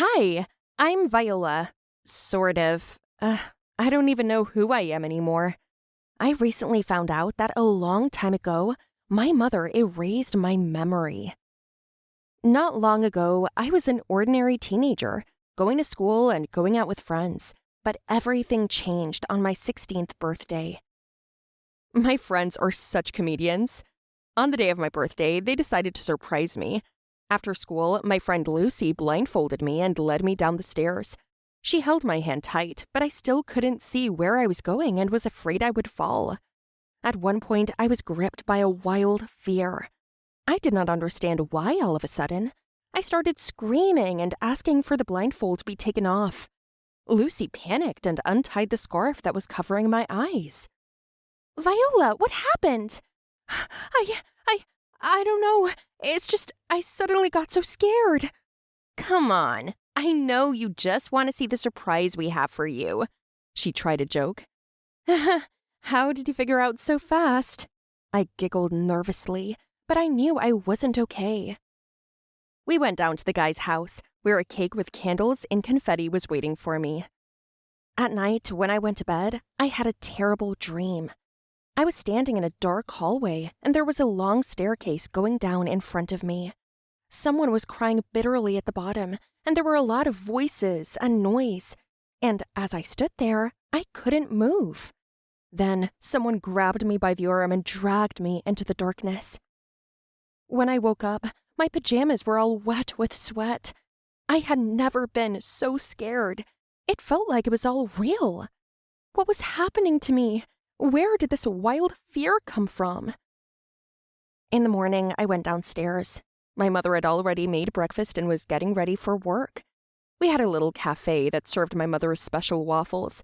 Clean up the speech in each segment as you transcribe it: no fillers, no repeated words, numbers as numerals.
Hi, I'm Viola. Sort of. I don't even know who I am anymore. I recently found out that a long time ago, my mother erased my memory. Not long ago, I was an ordinary teenager, going to school and going out with friends, but everything changed on my 16th birthday. My friends are such comedians. On the day of my birthday, they decided to surprise me. After school, my friend Lucy blindfolded me and led me down the stairs. She held my hand tight, but I still couldn't see where I was going and was afraid I would fall. At one point, I was gripped by a wild fear. I did not understand why all of a sudden. I started screaming and asking for the blindfold to be taken off. Lucy panicked and untied the scarf that was covering my eyes. "Viola, what happened?" I don't know. It's just, I suddenly got so scared." "Come on. I know you just want to see the surprise we have for you," she tried to joke. "How did you figure out so fast?" I giggled nervously, but I knew I wasn't okay. We went down to the guy's house, where a cake with candles and confetti was waiting for me. At night, when I went to bed, I had a terrible dream. I was standing in a dark hallway, and there was a long staircase going down in front of me. Someone was crying bitterly at the bottom, and there were a lot of voices and noise, and as I stood there, I couldn't move. Then someone grabbed me by the arm and dragged me into the darkness. When I woke up, my pajamas were all wet with sweat. I had never been so scared. It felt like it was all real. What was happening to me? Where did this wild fear come from? In the morning, I went downstairs. My mother had already made breakfast and was getting ready for work. We had a little cafe that served my mother's special waffles.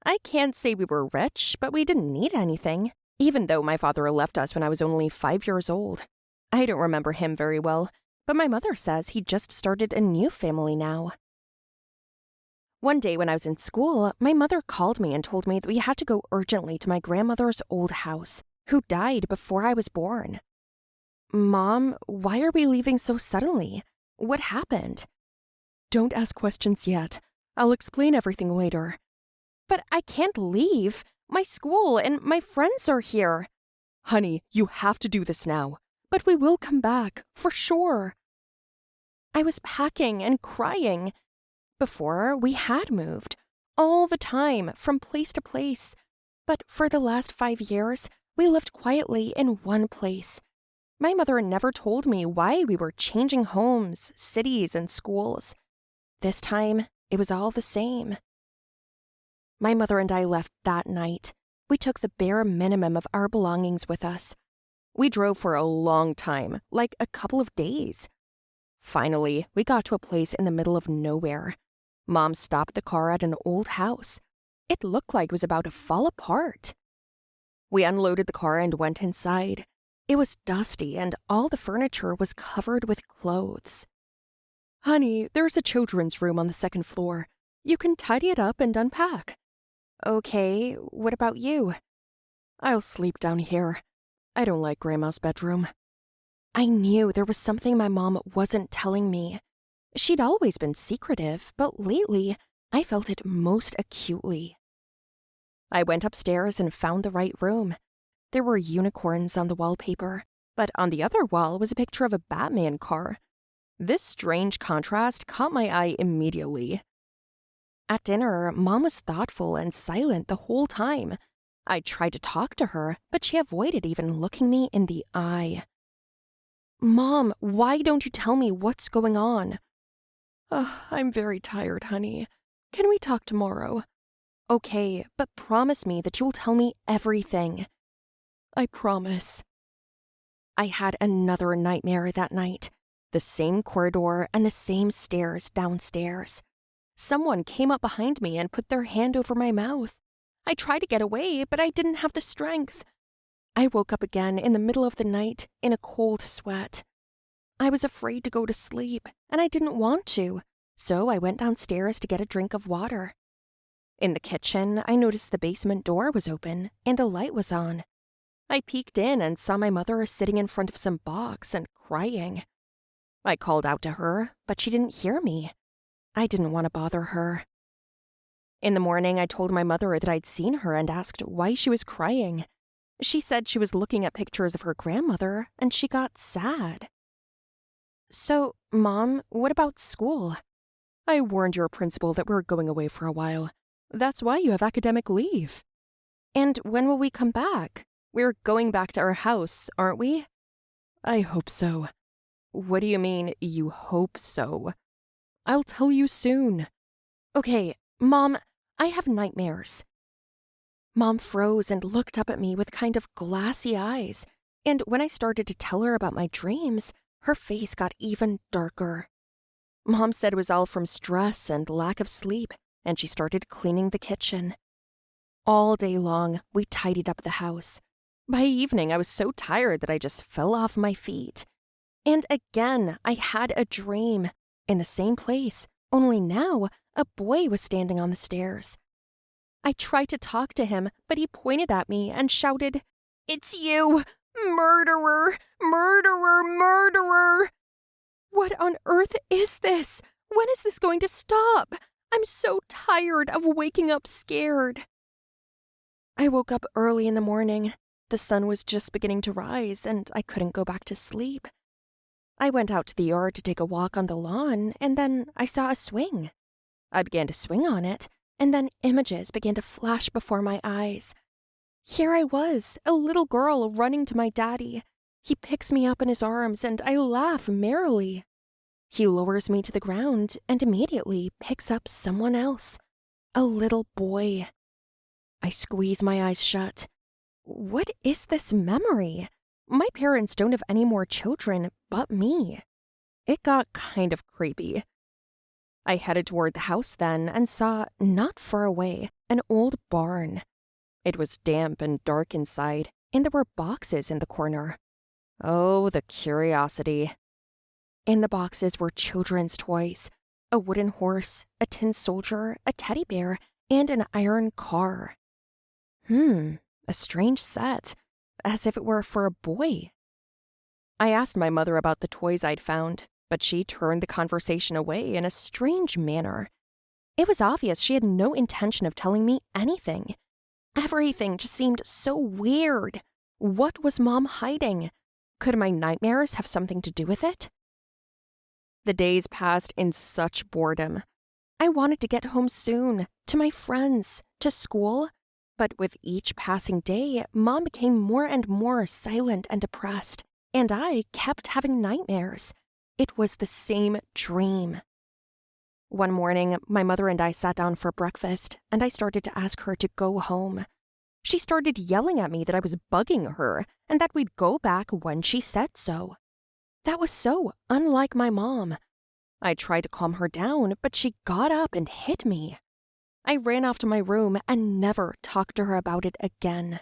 I can't say we were rich, but we didn't need anything, even though my father left us when I was only 5 years old. I don't remember him very well, but my mother says he just started a new family now. One day when I was in school, my mother called me and told me that we had to go urgently to my grandmother's old house, who died before I was born. "Mom, why are we leaving so suddenly? What happened?" "Don't ask questions yet. I'll explain everything later." "But I can't leave. My school and my friends are here." "Honey, you have to do this now. But we will come back, for sure." I was packing and crying. Before, we had moved, all the time, from place to place. But for the last 5 years, we lived quietly in one place. My mother never told me why we were changing homes, cities, and schools. This time, it was all the same. My mother and I left that night. We took the bare minimum of our belongings with us. We drove for a long time, like a couple of days. Finally, we got to a place in the middle of nowhere. Mom stopped the car at an old house. It looked like it was about to fall apart. We unloaded the car and went inside. It was dusty and all the furniture was covered with clothes. "Honey, there's a children's room on the second floor. You can tidy it up and unpack." "Okay, what about you?" "I'll sleep down here. I don't like Grandma's bedroom." I knew there was something my mom wasn't telling me. She'd always been secretive, but lately, I felt it most acutely. I went upstairs and found the right room. There were unicorns on the wallpaper, but on the other wall was a picture of a Batman car. This strange contrast caught my eye immediately. At dinner, Mom was thoughtful and silent the whole time. I tried to talk to her, but she avoided even looking me in the eye. "Mom, why don't you tell me what's going on?" "I'm very tired, honey. Can we talk tomorrow?" "Okay, but promise me that you'll tell me everything." "I promise." I had another nightmare that night. The same corridor and the same stairs downstairs. Someone came up behind me and put their hand over my mouth. I tried to get away, but I didn't have the strength. I woke up again in the middle of the night in a cold sweat. I was afraid to go to sleep, and I didn't want to, so I went downstairs to get a drink of water. In the kitchen, I noticed the basement door was open and the light was on. I peeked in and saw my mother sitting in front of some box and crying. I called out to her, but she didn't hear me. I didn't want to bother her. In the morning, I told my mother that I'd seen her and asked why she was crying. She said she was looking at pictures of her grandmother and she got sad. So, Mom, what about school? I warned your principal that we were going away for a while. That's why you have academic leave. And when will we come back? We're going back to our house, aren't we? I hope so. What do you mean, you hope so? I'll tell you soon. Okay, Mom, I have nightmares. Mom froze and looked up at me with kind of glassy eyes, and when I started to tell her about my dreams, her face got even darker. Mom said it was all from stress and lack of sleep, and she started cleaning the kitchen. All day long, we tidied up the house. By evening, I was so tired that I just fell off my feet. And again, I had a dream, in the same place, only now a boy was standing on the stairs. I tried to talk to him, but he pointed at me and shouted, "It's you! Murderer! Murderer! Murderer!" What on earth is this? When is this going to stop? I'm so tired of waking up scared. I woke up early in the morning. The sun was just beginning to rise, and I couldn't go back to sleep. I went out to the yard to take a walk on the lawn, and then I saw a swing. I began to swing on it, and then images began to flash before my eyes. Here I was, a little girl running to my daddy. He picks me up in his arms, and I laugh merrily. He lowers me to the ground and immediately picks up someone else, a little boy. I squeeze my eyes shut. What is this memory? My parents don't have any more children but me. It got kind of creepy. I headed toward the house then and saw, not far away, an old barn. It was damp and dark inside, and there were boxes in the corner. Oh, the curiosity. In the boxes were children's toys, a wooden horse, a tin soldier, a teddy bear, and an iron car. A strange set, as if it were for a boy. I asked my mother about the toys I'd found, but she turned the conversation away in a strange manner. It was obvious she had no intention of telling me anything. Everything just seemed so weird. What was Mom hiding? Could my nightmares have something to do with it? The days passed in such boredom. I wanted to get home soon, to my friends, to school. But with each passing day, Mom became more and more silent and depressed, and I kept having nightmares. It was the same dream. One morning, my mother and I sat down for breakfast, and I started to ask her to go home. She started yelling at me that I was bugging her, and that we'd go back when she said so. That was so unlike my mom. I tried to calm her down, but she got up and hit me. I ran off to my room and never talked to her about it again.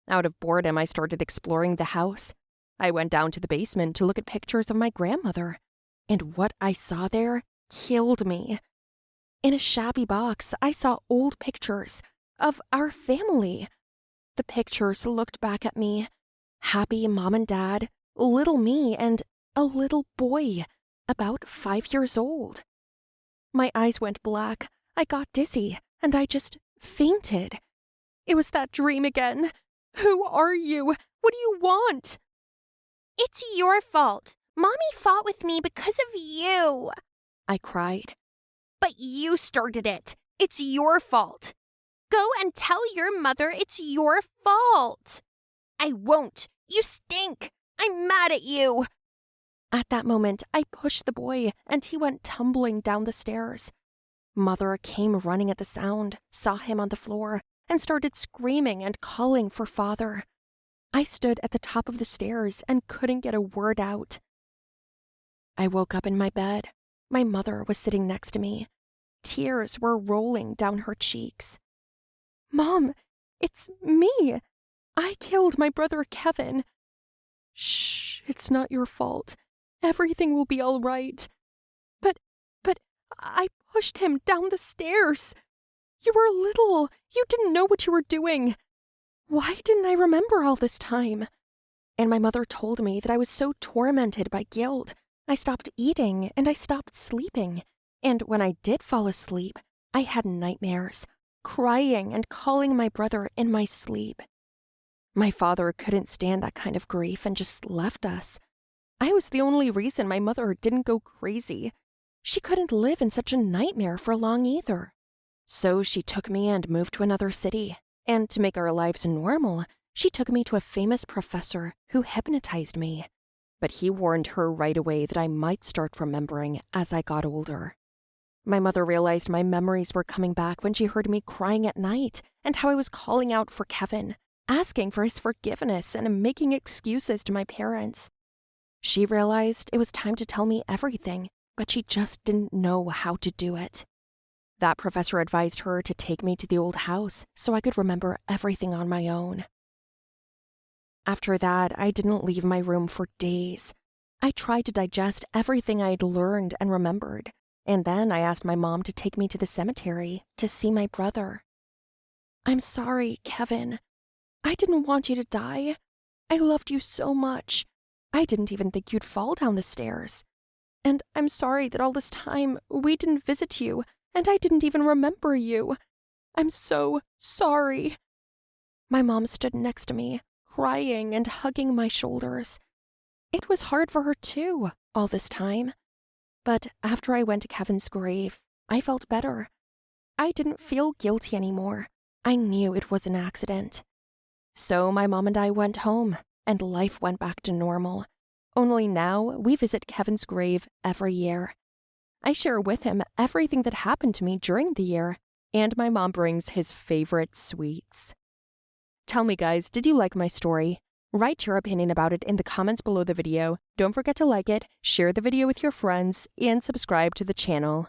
Out of boredom, I started exploring the house. I went down to the basement to look at pictures of my grandmother, and what I saw there killed me. In a shabby box, I saw old pictures of our family. The pictures looked back at me. Happy Mom and Dad, little me, and a little boy, about 5 years old. My eyes went black. I got dizzy, and I just fainted. It was that dream again. Who are you? What do you want? It's your fault. Mommy fought with me because of you, I cried. But you started it. It's your fault. Go and tell your mother it's your fault. I won't. You stink. I'm mad at you. At that moment, I pushed the boy, and he went tumbling down the stairs. Mother came running at the sound, saw him on the floor, and started screaming and calling for Father. I stood at the top of the stairs and couldn't get a word out. I woke up in my bed. My mother was sitting next to me. Tears were rolling down her cheeks. Mom, it's me. I killed my brother Kevin. Shh, it's not your fault. Everything will be all right. But I pushed him down the stairs. You were little. You didn't know what you were doing. Why didn't I remember all this time? And my mother told me that I was so tormented by guilt. I stopped eating and I stopped sleeping. And when I did fall asleep, I had nightmares, crying and calling my brother in my sleep. My father couldn't stand that kind of grief and just left us. I was the only reason my mother didn't go crazy. She couldn't live in such a nightmare for long either. So she took me and moved to another city. And to make our lives normal, she took me to a famous professor who hypnotized me. But he warned her right away that I might start remembering as I got older. My mother realized my memories were coming back when she heard me crying at night and how I was calling out for Kevin, asking for his forgiveness and making excuses to my parents. She realized it was time to tell me everything, but she just didn't know how to do it. That professor advised her to take me to the old house so I could remember everything on my own. After that, I didn't leave my room for days. I tried to digest everything I'd learned and remembered, and then I asked my mom to take me to the cemetery to see my brother. "I'm sorry, Kevin. I didn't want you to die. I loved you so much. I didn't even think you'd fall down the stairs. And I'm sorry that all this time we didn't visit you, and I didn't even remember you. I'm so sorry." My mom stood next to me, crying and hugging my shoulders. It was hard for her too, all this time. But after I went to Kevin's grave, I felt better. I didn't feel guilty anymore. I knew it was an accident. So my mom and I went home, and life went back to normal. Only now we visit Kevin's grave every year. I share with him everything that happened to me during the year, and my mom brings his favorite sweets. Tell me, guys, did you like my story? Write your opinion about it in the comments below the video. Don't forget to like it, share the video with your friends, and subscribe to the channel.